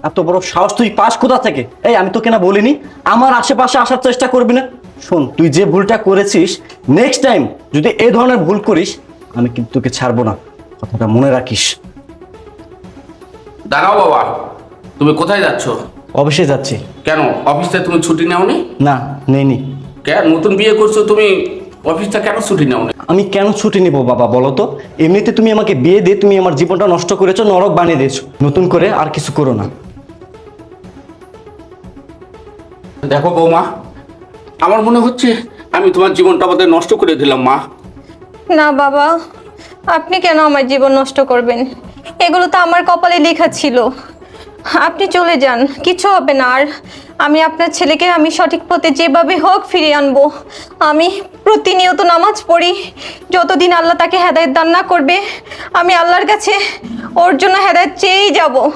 এত বড় সাহস, তুই পাস কোথা থেকে? এই আমি তোকে না বলিনি আমার আশেপাশে আসার চেষ্টা করবি না? শোন, তুই যে ভুলটা করেছিস, নেক্সট টাইম যদি এই ধরনের ভুল করিস আমি কিন্তু তোকে ছাড়বো না, কথাটা মনে রাখিস। দাঁড়াও বাবা, তুমি কোথায় যাচ্ছ? অবশ্যই যাচ্ছি। কেন, অফিসে তুমি ছুটি নেওনি? না, নেইনি। কেন, নতুন বিয়ে করছো তুমি, অফিসটা কেন ছুটি নেওনি? আমি কেন ছুটি নিব বাবা বলো তো? এমনিতে তুমি আমাকে বিয়ে দিয়ে তুমি আমার জীবনটা নষ্ট করেছো, নরক বানিয়ে দিয়েছো। নতুন করে আর কিছু করো না। দেখো বৌমা, আমার মনে হচ্ছে আমি তোমার জীবনটা আমাদের নষ্ট করে দিলাম মা। না বাবা, আপনি কেন আমার জীবন নষ্ট করবেন? এগুলো তো আমার কপালে লেখা ছিল। আপনি চলে যান, কিছু হবে না। আর আমি আপনার ছেলেকে আমি সঠিক পথে যেভাবে হোক ফিরিয়ে আনবো। আমি প্রতিনিয়ত নামাজ পড়ি, যতদিন আল্লাহ তাকে হেদায়েত দান না করবে আমি আল্লাহর কাছে ওর জন্য হেদায়েত চেয়েই যাব।